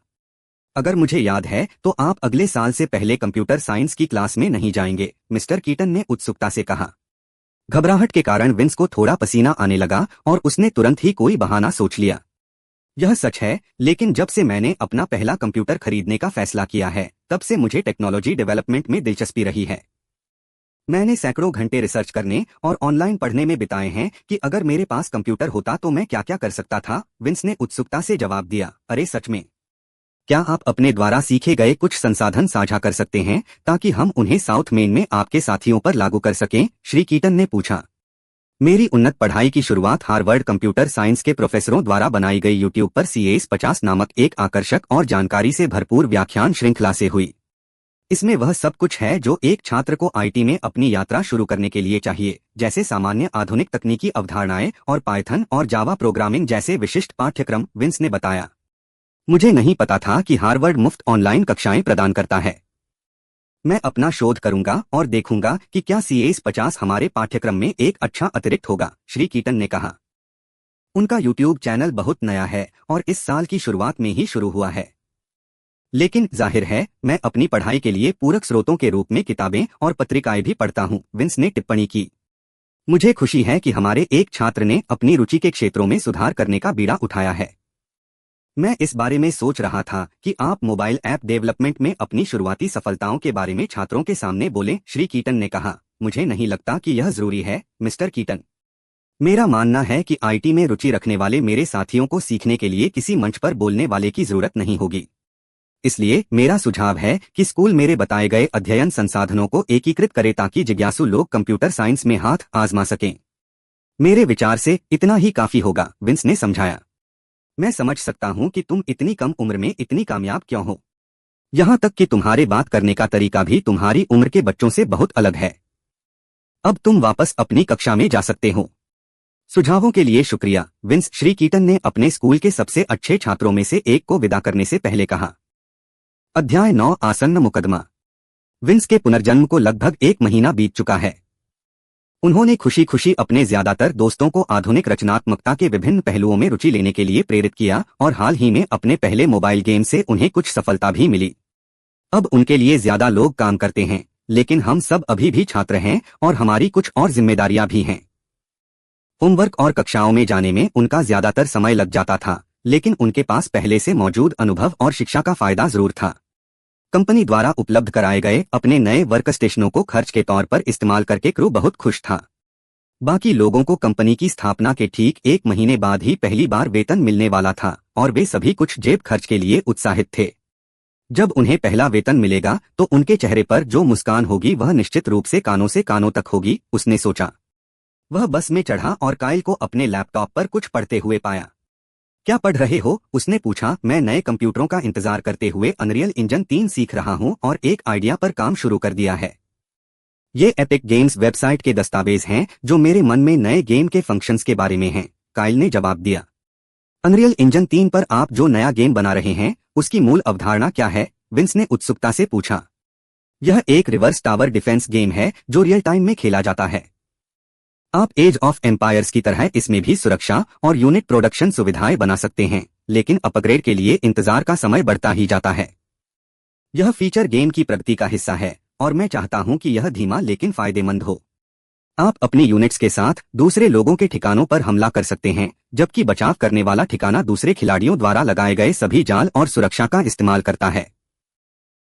अगर मुझे याद है तो आप अगले साल से पहले कंप्यूटर साइंस की क्लास में नहीं जाएंगे, मिस्टर कीटन ने उत्सुकता से कहा। घबराहट के कारण विंस को थोड़ा पसीना आने लगा और उसने तुरंत ही कोई बहाना सोच लिया। यह सच है, लेकिन जब से मैंने अपना पहला कंप्यूटर खरीदने का फैसला किया है, तब से मुझे टेक्नोलॉजी डेवलपमेंट में दिलचस्पी रही है। मैंने सैकड़ों घंटे रिसर्च करने और ऑनलाइन पढ़ने में बिताए हैं कि अगर मेरे पास कंप्यूटर होता तो मैं क्या क्या कर सकता था, विंस ने उत्सुकता से जवाब दिया। अरे सच में? क्या आप अपने द्वारा सीखे गए कुछ संसाधन साझा कर सकते हैं ताकि हम उन्हें साउथ मेन में आपके साथियों पर लागू कर सकें, श्री कीटन ने पूछा। मेरी उन्नत पढ़ाई की शुरुआत हार्वर्ड कंप्यूटर साइंस के प्रोफेसरों द्वारा बनाई गई यूट्यूब पर CAS 50 नामक एक आकर्षक और जानकारी से भरपूर व्याख्यान श्रृंखला से हुई। इसमें वह सब कुछ है जो एक छात्र को IT में अपनी यात्रा शुरू करने के लिए चाहिए, जैसे सामान्य आधुनिक तकनीकी अवधारणाएं और पाइथन और जावा प्रोग्रामिंग जैसे विशिष्ट पाठ्यक्रम, विंस ने बताया। मुझे नहीं पता था कि हार्वर्ड मुफ्त ऑनलाइन कक्षाएं प्रदान करता है। मैं अपना शोध करूंगा और देखूंगा कि क्या CAS 50 हमारे पाठ्यक्रम में एक अच्छा अतिरिक्त होगा, श्री कीटन ने कहा। उनका YouTube चैनल बहुत नया है और इस साल की शुरुआत में ही शुरू हुआ है। लेकिन जाहिर है मैं अपनी पढ़ाई के लिए पूरक स्रोतों के रूप में किताबें और पत्रिकाएं भी पढ़ता हूं, विंस ने टिप्पणी की। मुझे खुशी है कि हमारे एक छात्र ने अपनी रुचि के क्षेत्रों में सुधार करने का बीड़ा उठाया है। मैं इस बारे में सोच रहा था कि आप मोबाइल ऐप डेवलपमेंट में अपनी शुरुआती सफलताओं के बारे में छात्रों के सामने बोलें, श्री कीटन ने कहा। मुझे नहीं लगता कि यह जरूरी है, मिस्टर कीटन। मेरा मानना है कि आईटी में रुचि रखने वाले मेरे साथियों को सीखने के लिए किसी मंच पर बोलने वाले की जरूरत नहीं होगी। इसलिए मेरा सुझाव है कि स्कूल मेरे बताए गए अध्ययन संसाधनों को एकीकृत करे ताकि जिज्ञासु लोग कंप्यूटर साइंस में हाथ आजमा सकें। मेरे विचार से इतना ही काफी होगा, विंस ने समझाया। मैं समझ सकता हूं कि तुम इतनी कम उम्र में इतनी कामयाब क्यों हो। यहां तक कि तुम्हारे बात करने का तरीका भी तुम्हारी उम्र के बच्चों से बहुत अलग है। अब तुम वापस अपनी कक्षा में जा सकते हो। सुझावों के लिए शुक्रिया, विंस, श्री कीटन ने अपने स्कूल के सबसे अच्छे छात्रों में से एक को विदा करने से पहले कहा। अध्याय 9, आसन्न मुकदमा। विंस के पुनर्जन्म को लगभग 1 महीना बीत चुका है। उन्होंने खुशी खुशी अपने ज्यादातर दोस्तों को आधुनिक रचनात्मकता के विभिन्न पहलुओं में रुचि लेने के लिए प्रेरित किया और हाल ही में अपने पहले मोबाइल गेम से उन्हें कुछ सफलता भी मिली। अब उनके लिए ज्यादा लोग काम करते हैं, लेकिन हम सब अभी भी छात्र हैं और हमारी कुछ और जिम्मेदारियां भी हैं। होमवर्क और कक्षाओं में जाने में उनका ज्यादातर समय लग जाता था, लेकिन उनके पास पहले से मौजूद अनुभव और शिक्षा का फायदा जरूर था। कंपनी द्वारा उपलब्ध कराए गए अपने नए वर्क स्टेशनों को खर्च के तौर पर इस्तेमाल करके क्रू बहुत खुश था। बाकी लोगों को कंपनी की स्थापना के ठीक 1 महीने बाद ही पहली बार वेतन मिलने वाला था और वे सभी कुछ जेब खर्च के लिए उत्साहित थे। जब उन्हें पहला वेतन मिलेगा तो उनके चेहरे पर जो मुस्कान होगी वह निश्चित रूप से कानों तक होगी, उसने सोचा। वह बस में चढ़ा और काइल को अपने लैपटॉप पर कुछ पढ़ते हुए पाया। क्या पढ़ रहे हो, उसने पूछा। मैं नए कंप्यूटरों का इंतजार करते हुए अनरियल इंजन 3 सीख रहा हूं और एक आइडिया पर काम शुरू कर दिया है। ये एपिक गेम्स वेबसाइट के दस्तावेज हैं जो मेरे मन में नए गेम के फंक्शंस के बारे में हैं, काइल ने जवाब दिया। अनरियल इंजन 3 पर आप जो नया गेम बना रहे हैं उसकी मूल अवधारणा क्या है, विंस ने उत्सुकता से पूछा। यह एक रिवर्स टावर डिफेंस गेम है जो रियल टाइम में खेला जाता है। आप एज ऑफ एम्पायर्स की तरह इसमें भी सुरक्षा और यूनिट प्रोडक्शन सुविधाएं बना सकते हैं, लेकिन अपग्रेड के लिए इंतजार का समय बढ़ता ही जाता है। यह फीचर गेम की प्रगति का हिस्सा है और मैं चाहता हूं कि यह धीमा लेकिन फायदेमंद हो। आप अपनी यूनिट्स के साथ दूसरे लोगों के ठिकानों पर हमला कर सकते हैं, जबकि बचाव करने वाला ठिकाना दूसरे खिलाड़ियों द्वारा लगाए गए सभी जाल और सुरक्षा का इस्तेमाल करता है।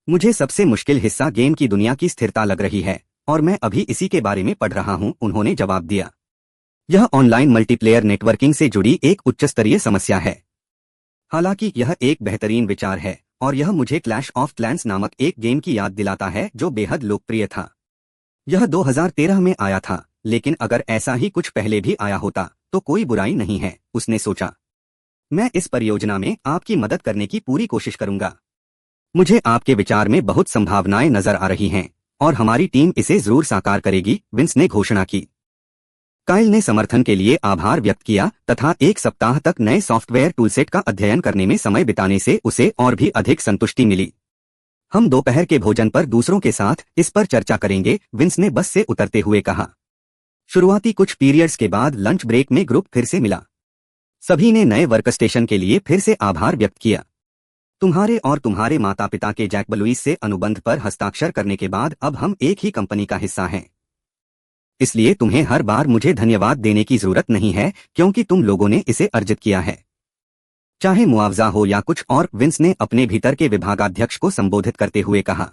मुझे सबसे मुश्किल हिस्सा गेम की दुनिया की स्थिरता लग रही है और मैं अभी इसी के बारे में पढ़ रहा हूं, उन्होंने जवाब दिया। यह ऑनलाइन मल्टीप्लेयर नेटवर्किंग से जुड़ी एक उच्च स्तरीय समस्या है। हालांकि यह एक बेहतरीन विचार है और यह मुझे क्लैश ऑफ क्लैंस नामक एक गेम की याद दिलाता है जो बेहद लोकप्रिय था। यह 2013 में आया था, लेकिन अगर ऐसा ही कुछ पहले भी आया होता तो कोई बुराई नहीं है, उसने सोचा। मैं इस परियोजना में आपकी मदद करने की पूरी कोशिश करूंगा। मुझे आपके विचार में बहुत संभावनाएं नजर आ रही हैं और हमारी टीम इसे जरूर साकार करेगी, विंस ने घोषणा की। काइल ने समर्थन के लिए आभार व्यक्त किया तथा 1 सप्ताह तक नए सॉफ्टवेयर टूलसेट का अध्ययन करने में समय बिताने से उसे और भी अधिक संतुष्टि मिली। हम दोपहर के भोजन पर दूसरों के साथ इस पर चर्चा करेंगे, विंस ने बस से उतरते हुए कहा। शुरुआती कुछ पीरियड्स के बाद लंच ब्रेक में ग्रुप फिर से मिला। सभी ने नए वर्कस्टेशन के लिए फिर से आभार व्यक्त किया। तुम्हारे और तुम्हारे माता पिता के जैक बलुइस से अनुबंध पर हस्ताक्षर करने के बाद अब हम एक ही कंपनी का हिस्सा हैं। इसलिए तुम्हें हर बार मुझे धन्यवाद देने की जरूरत नहीं है क्योंकि तुम लोगों ने इसे अर्जित किया है, चाहे मुआवजा हो या कुछ और, विंस ने अपने भीतर के विभागाध्यक्ष को संबोधित करते हुए कहा।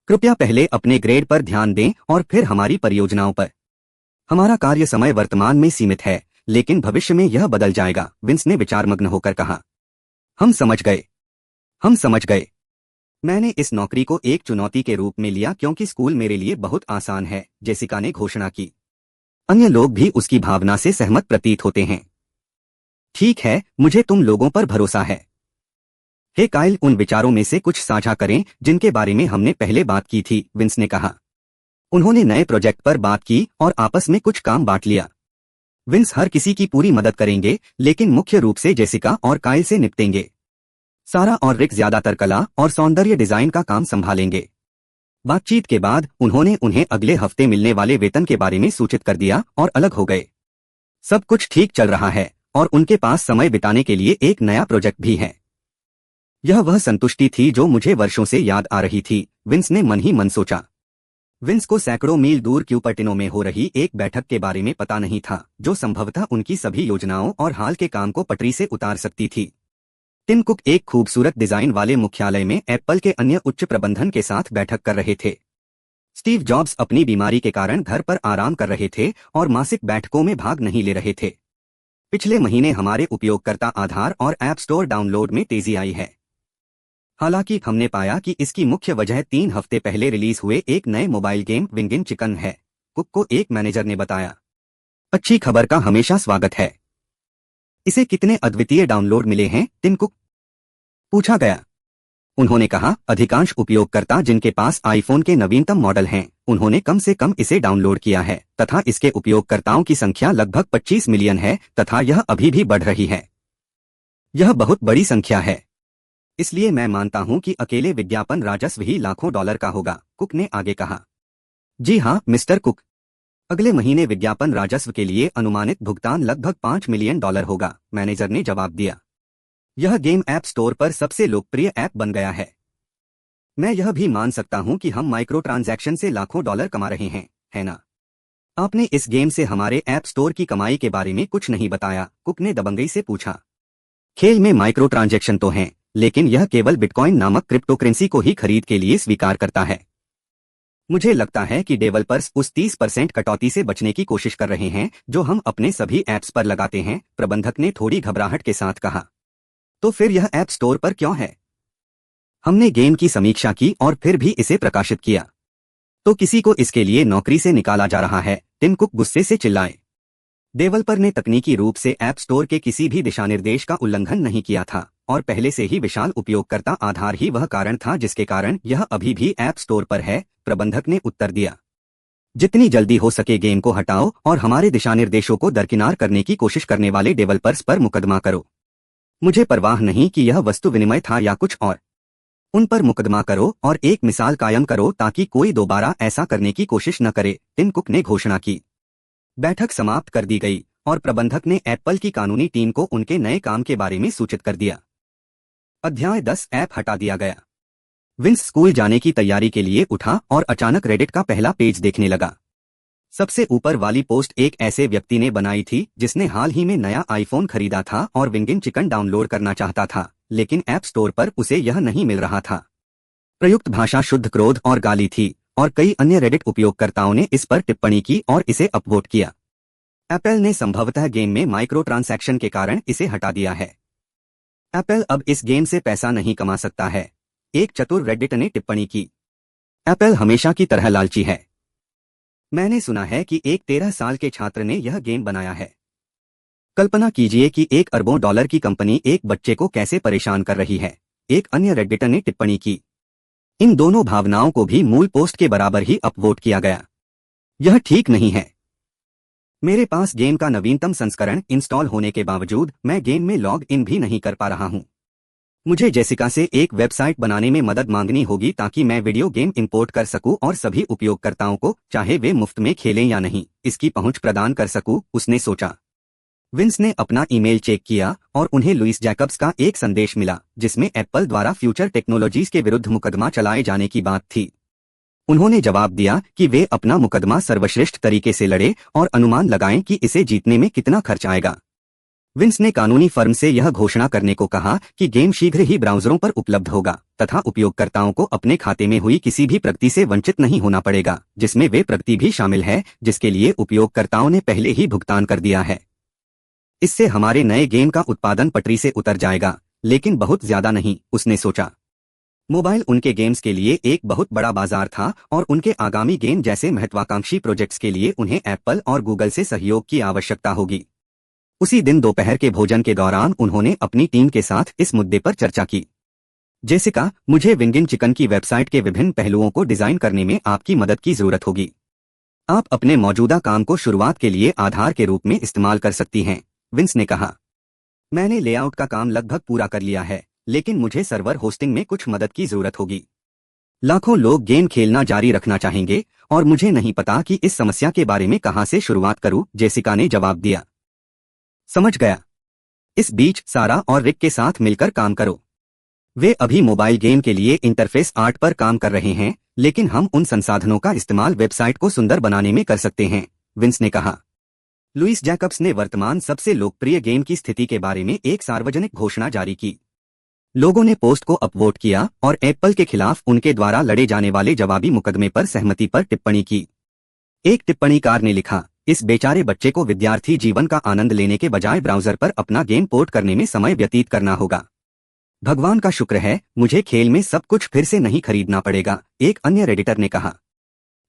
कृपया पहले अपने ग्रेड पर ध्यान दें और फिर हमारी परियोजनाओं पर। हमारा कार्य समय वर्तमान में सीमित है, लेकिन भविष्य में यह बदल जाएगा, विंस ने विचारमग्न होकर कहा। हम समझ गए। मैंने इस नौकरी को एक चुनौती के रूप में लिया क्योंकि स्कूल मेरे लिए बहुत आसान है, जेसिका ने घोषणा की। अन्य लोग भी उसकी भावना से सहमत प्रतीत होते हैं। ठीक है, मुझे तुम लोगों पर भरोसा है। हे काइल, उन विचारों में से कुछ साझा करें जिनके बारे में हमने पहले बात की थी, विंस ने कहा। उन्होंने नए प्रोजेक्ट पर बात की और आपस में कुछ काम बांट लिया। विंस हर किसी की पूरी मदद करेंगे, लेकिन मुख्य रूप से जेसिका और काइल से निपटेंगे। सारा और रिक ज्यादातर कला और सौंदर्य डिजाइन का काम संभालेंगे। बातचीत के बाद उन्होंने उन्हें अगले हफ्ते मिलने वाले वेतन के बारे में सूचित कर दिया और अलग हो गए। सब कुछ ठीक चल रहा है और उनके पास समय बिताने के लिए एक नया प्रोजेक्ट भी है। यह वह संतुष्टि थी जो मुझे वर्षों से याद आ रही थी, विंस ने मन ही मन सोचा। विंस को सैकड़ों मील दूर क्यूपर्टिनो में हो रही एक बैठक के बारे में पता नहीं था जो संभवतः उनकी सभी योजनाओं और हाल के काम को पटरी से उतार सकती थी। टिम कुक एक खूबसूरत डिजाइन वाले मुख्यालय में एप्पल के अन्य उच्च प्रबंधन के साथ बैठक कर रहे थे। स्टीव जॉब्स अपनी बीमारी के कारण घर पर आराम कर रहे थे और मासिक बैठकों में भाग नहीं ले रहे थे। पिछले महीने हमारे उपयोगकर्ता आधार और ऐप स्टोर डाउनलोड में तेजी आई है। हालांकि हमने पाया कि इसकी मुख्य वजह 3 हफ्ते पहले रिलीज हुए एक नए मोबाइल गेम विंगिन चिकन है, कुक को एक मैनेजर ने बताया। अच्छी खबर का हमेशा स्वागत है। इसे कितने अद्वितीय डाउनलोड मिले हैं, टिम कुक पूछा गया। उन्होंने कहा, अधिकांश उपयोगकर्ता जिनके पास आईफोन के नवीनतम मॉडल हैं, उन्होंने कम से कम इसे डाउनलोड किया है तथा इसके उपयोगकर्ताओं की संख्या लगभग 25 मिलियन है तथा यह अभी भी बढ़ रही है। यह बहुत बड़ी संख्या है, इसलिए मैं मानता हूं कि अकेले विज्ञापन राजस्व ही लाखों डॉलर का होगा, कुक ने आगे कहा। जी हां, मिस्टर कुक, अगले महीने विज्ञापन राजस्व के लिए अनुमानित भुगतान लगभग 5 मिलियन डॉलर होगा, मैनेजर ने जवाब दिया। यह गेम ऐप स्टोर पर सबसे लोकप्रिय ऐप बन गया है। मैं यह भी मान सकता हूं कि हम माइक्रो ट्रांजैक्शन से लाखों डॉलर कमा रहे हैं, है ना? आपने इस गेम से हमारे ऐप स्टोर की कमाई के बारे में कुछ नहीं बताया, कुक ने दबंगई से पूछा। खेल में माइक्रो ट्रांजैक्शन तो हैं, लेकिन यह केवल बिटकॉइन नामक क्रिप्टोकरेंसी को ही खरीद के लिए स्वीकार करता है। मुझे लगता है कि डेवलपर्स उस 30% कटौती से बचने की कोशिश कर रहे हैं जो हम अपने सभी ऐप्स पर लगाते हैं, प्रबंधक ने थोड़ी घबराहट के साथ कहा। तो फिर यह ऐप स्टोर पर क्यों है? हमने गेम की समीक्षा की और फिर भी इसे प्रकाशित किया। तो किसी को इसके लिए नौकरी से निकाला जा रहा है, टिम कुक गुस्से से चिल्लाए। डेवलपर ने तकनीकी रूप से ऐप स्टोर के किसी भी दिशानिर्देश का उल्लंघन नहीं किया था और पहले से ही विशाल उपयोगकर्ता आधार ही वह कारण था जिसके कारण यह अभी भी ऐप स्टोर पर है, प्रबंधक ने उत्तर दिया। जितनी जल्दी हो सके गेम को हटाओ और हमारे दिशानिर्देशों को दरकिनार करने की कोशिश करने वाले डेवलपर्स पर मुकदमा करो। मुझे परवाह नहीं कि यह वस्तु विनिमय था या कुछ और। उन पर मुकदमा करो और एक मिसाल कायम करो ताकि कोई दोबारा ऐसा करने की कोशिश न करे, टिम कुक ने घोषणा की। बैठक समाप्त कर दी गई और प्रबंधक ने एप्पल की कानूनी टीम को उनके नए काम के बारे में सूचित कर दिया। अध्याय 10 ऐप हटा दिया गया। विंस स्कूल जाने की तैयारी के लिए उठा और अचानक रेडिट का पहला पेज देखने लगा। सबसे ऊपर वाली पोस्ट एक ऐसे व्यक्ति ने बनाई थी जिसने हाल ही में नया आईफोन खरीदा था और विंगिन चिकन डाउनलोड करना चाहता था, लेकिन ऐप स्टोर पर उसे यह नहीं मिल रहा था। प्रयुक्त भाषा शुद्ध क्रोध और गाली थी और कई अन्य रेडिट उपयोगकर्ताओं ने इस पर टिप्पणी की और इसे अपवोट किया। एप्पल ने संभवतः गेम में माइक्रो ट्रांजैक्शन के कारण इसे हटा दिया है। एप्पल अब इस गेम से पैसा नहीं कमा सकता है, एक चतुर रेडिट ने टिप्पणी की। एप्पल हमेशा की तरह लालची है। मैंने सुना है कि एक 13 साल के छात्र ने यह गेम बनाया है। कल्पना कीजिए कि 1 अरबों डॉलर की कंपनी एक बच्चे को कैसे परेशान कर रही है, एक अन्य रेडिटर ने टिप्पणी की। इन दोनों भावनाओं को भी मूल पोस्ट के बराबर ही अपवोट किया गया। यह ठीक नहीं है। मेरे पास गेम का नवीनतम संस्करण इंस्टॉल होने के बावजूद मैं गेम में लॉग इन भी नहीं कर पा रहा हूं। मुझे जेसिका से एक वेबसाइट बनाने में मदद मांगनी होगी ताकि मैं वीडियो गेम इंपोर्ट कर सकूं और सभी उपयोगकर्ताओं को, चाहे वे मुफ्त में खेलें या नहीं, इसकी पहुंच प्रदान कर सकूं, उसने सोचा। विंस ने अपना ईमेल चेक किया और उन्हें लुइस जैकब्स का एक संदेश मिला जिसमें एप्पल द्वारा फ्यूचर टेक्नोलॉजीज के विरुद्ध मुकदमा चलाए जाने की बात थी। उन्होंने जवाब दिया कि वे अपना मुकदमा सर्वश्रेष्ठ तरीके से लड़े और अनुमान लगाएं कि इसे जीतने में कितना खर्च आएगा। विंस ने कानूनी फर्म से यह घोषणा करने को कहा कि गेम शीघ्र ही ब्राउज़रों पर उपलब्ध होगा तथा उपयोगकर्ताओं को अपने खाते में हुई किसी भी प्रगति से वंचित नहीं होना पड़ेगा, जिसमें वे प्रगति भी शामिल है जिसके लिए उपयोगकर्ताओं ने पहले ही भुगतान कर दिया है। इससे हमारे नए गेम का उत्पादन पटरी से उतर जाएगा, लेकिन बहुत ज्यादा नहीं, उसने सोचा। मोबाइल उनके गेम्स के लिए एक बहुत बड़ा बाजार था और उनके आगामी गेम जैसे महत्वाकांक्षी प्रोजेक्ट्स के लिए उन्हें एप्पल और गूगल से सहयोग की आवश्यकता होगी। उसी दिन दोपहर के भोजन के दौरान उन्होंने अपनी टीम के साथ इस मुद्दे पर चर्चा की। जेसिका, मुझे विंगिन चिकन की वेबसाइट के विभिन्न पहलुओं को डिजाइन करने में आपकी मदद की जरूरत होगी। आप अपने मौजूदा काम को शुरुआत के लिए आधार के रूप में इस्तेमाल कर सकती हैं, विंस ने कहा। मैंने लेआउट का काम लगभग पूरा कर लिया है, लेकिन मुझे सर्वर होस्टिंग में कुछ मदद की जरूरत होगी। लाखों लोग गेम खेलना जारी रखना चाहेंगे और मुझे नहीं पता कि इस समस्या के बारे में कहां से शुरुआत करूं, जेसिका ने जवाब दिया। समझ गया। इस बीच सारा और रिक के साथ मिलकर काम करो। वे अभी मोबाइल गेम के लिए इंटरफेस आर्ट पर काम कर रहे हैं, लेकिन हम उन संसाधनों का इस्तेमाल वेबसाइट को सुंदर बनाने में कर सकते हैं, विंस ने कहा। लुइस जैकब्स ने वर्तमान सबसे लोकप्रिय गेम की स्थिति के बारे में एक सार्वजनिक घोषणा जारी की। लोगों ने पोस्ट को अपवोट किया और एप्पल के खिलाफ उनके द्वारा लड़े जाने वाले जवाबी मुकदमे पर सहमति पर टिप्पणी की। एक टिप्पणीकार ने लिखा, इस बेचारे बच्चे को विद्यार्थी जीवन का आनंद लेने के बजाय ब्राउजर पर अपना गेम पोर्ट करने में समय व्यतीत करना होगा। भगवान का शुक्र है मुझे खेल में सब कुछ फिर से नहीं खरीदना पड़ेगा, एक अन्य रेडिटर ने कहा।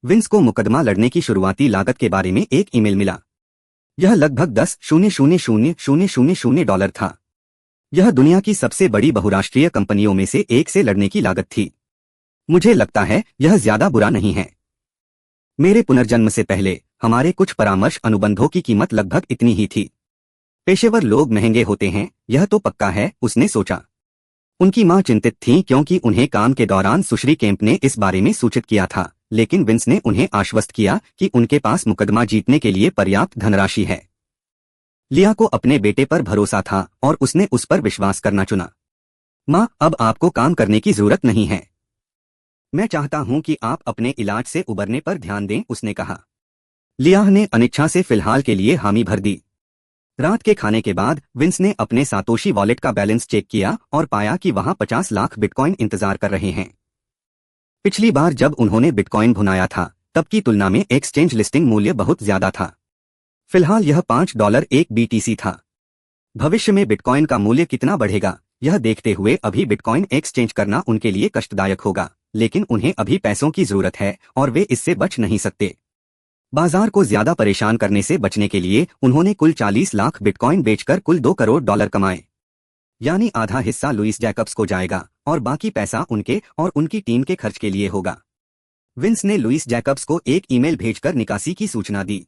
विंस को मुकदमा लड़ने की शुरुआती लागत के बारे में एक ईमेल मिला। यह लगभग $10,000,000 था। यह दुनिया की सबसे बड़ी बहुराष्ट्रीय कंपनियों में से एक से लड़ने की लागत थी। मुझे लगता है यह ज्यादा बुरा नहीं है। मेरे पुनर्जन्म से पहले हमारे कुछ परामर्श अनुबंधों की कीमत लगभग इतनी ही थी। पेशेवर लोग महंगे होते हैं, यह तो पक्का है, उसने सोचा। उनकी मां चिंतित थीं क्योंकि उन्हें काम के दौरान सुश्री केम्प ने इस बारे में सूचित किया था, लेकिन विंस ने उन्हें आश्वस्त किया कि उनके पास मुकदमा जीतने के लिए पर्याप्त धनराशि है। लिया को अपने बेटे पर भरोसा था और उसने उस पर विश्वास करना चुना। मां, अब आपको काम करने की जरूरत नहीं है। मैं चाहता हूं कि आप अपने इलाज से उबरने पर ध्यान दें, उसने कहा। लिया ने अनिच्छा से फिलहाल के लिए हामी भर दी। रात के खाने के बाद विंस ने अपने सातोशी वॉलेट का बैलेंस चेक किया और पाया कि वहां 50 लाख बिटकॉइन इंतजार कर रहे हैं। पिछली बार जब उन्होंने बिटकॉइन भुनाया था तब की तुलना में एक्सचेंज लिस्टिंग मूल्य बहुत ज्यादा था। फिलहाल यह $5 एक BTC था। भविष्य में बिटकॉइन का मूल्य कितना बढ़ेगा, यह देखते हुए अभी बिटकॉइन एक्सचेंज करना उनके लिए कष्टदायक होगा, लेकिन उन्हें अभी पैसों की जरूरत है और वे इससे बच नहीं सकते। बाजार को ज्यादा परेशान करने से बचने के लिए उन्होंने कुल 40 लाख बिटकॉइन बेचकर कुल $2 करोड़ कमाए। यानी आधा हिस्सा लुइस जैकब्स को जाएगा और बाकी पैसा उनके और उनकी टीम के खर्च के लिए होगा। विंस ने लुइस जैकब्स को एक ईमेल भेजकर निकासी की सूचना दी।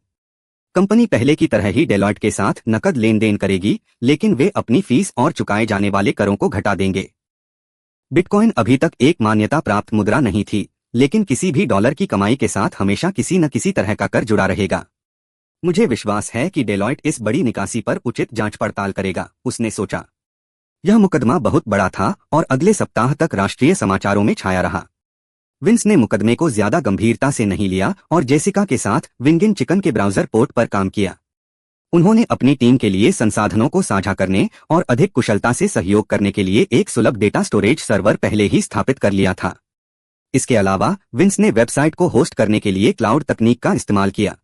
कंपनी पहले की तरह ही डेलॉयट के साथ नकद लेन देन करेगी, लेकिन वे अपनी फीस और चुकाए जाने वाले करों को घटा देंगे। बिटकॉइन अभी तक एक मान्यता प्राप्त मुद्रा नहीं थी, लेकिन किसी भी डॉलर की कमाई के साथ हमेशा किसी न किसी तरह का कर जुड़ा रहेगा। मुझे विश्वास है कि डेलॉयट इस बड़ी निकासी पर उचित जांच पड़ताल करेगा, उसने सोचा। यह मुकदमा बहुत बड़ा था और अगले सप्ताह तक राष्ट्रीय समाचारों में छाया रहा। विंस ने मुकदमे को ज्यादा गंभीरता से नहीं लिया और जेसिका के साथ विंगिन चिकन के ब्राउजर पोर्ट पर काम किया। उन्होंने अपनी टीम के लिए संसाधनों को साझा करने और अधिक कुशलता से सहयोग करने के लिए एक सुलभ डेटा स्टोरेज सर्वर पहले ही स्थापित कर लिया था। इसके अलावा विंस ने वेबसाइट को होस्ट करने के लिए क्लाउड तकनीक का इस्तेमाल किया।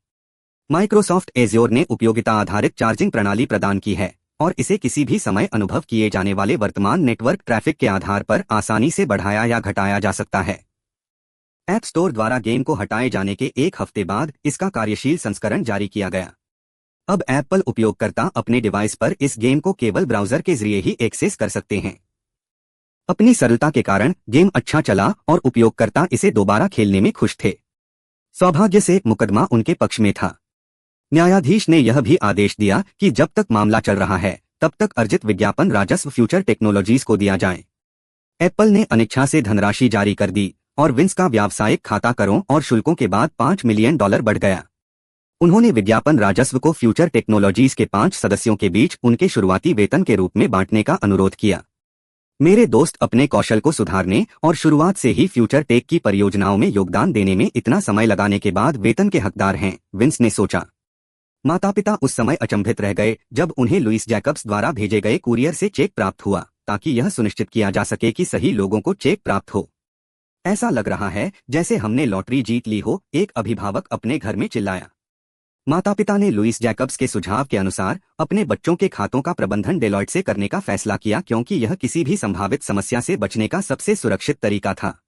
माइक्रोसॉफ्ट एज्योर ने उपयोगिता आधारित चार्जिंग प्रणाली प्रदान की है और इसे किसी भी समय अनुभव किए जाने वाले वर्तमान नेटवर्क ट्रैफिक के आधार पर आसानी से बढ़ाया या घटाया जा सकता है। ऐप स्टोर द्वारा गेम को हटाए जाने के एक हफ्ते बाद इसका कार्यशील संस्करण जारी किया गया। अब एप्पल उपयोगकर्ता अपने डिवाइस पर इस गेम को केवल ब्राउजर के जरिए ही एक्सेस कर सकते हैं। अपनी सरलता के कारण गेम अच्छा चला और उपयोगकर्ता इसे दोबारा खेलने में खुश थे। सौभाग्य से मुकदमा उनके पक्ष में था। न्यायाधीश ने यह भी आदेश दिया कि जब तक मामला चल रहा है तब तक अर्जित विज्ञापन राजस्व फ्यूचर टेक्नोलॉजीज को दिया जाए। एप्पल ने अनिच्छा से धनराशि जारी कर दी और विंस का व्यावसायिक खाता करों और शुल्कों के बाद $5 मिलियन बढ़ गया। उन्होंने विज्ञापन राजस्व को फ्यूचर टेक्नोलॉजीज के 5 सदस्यों के बीच उनके शुरुआती वेतन के रूप में बांटने का अनुरोध किया। मेरे दोस्त अपने कौशल को सुधारने और शुरुआत से ही फ्यूचर टेक की परियोजनाओं में योगदान देने में इतना समय लगाने के बाद वेतन के हकदार हैं, विंस ने सोचा। माता पिता उस समय अचंभित रह गए जब उन्हें लुइस जैकब्स द्वारा भेजे गए कुरियर से चेक प्राप्त हुआ, ताकि यह सुनिश्चित किया जा सके कि सही लोगों को चेक प्राप्त हो। ऐसा लग रहा है जैसे हमने लॉटरी जीत ली हो, एक अभिभावक अपने घर में चिल्लाया। माता पिता ने लुइस जैकब्स के सुझाव के अनुसार अपने बच्चों के खातों का प्रबंधन डेलॉयट से करने का फैसला किया, क्योंकि यह किसी भी संभावित समस्या से बचने का सबसे सुरक्षित तरीका था।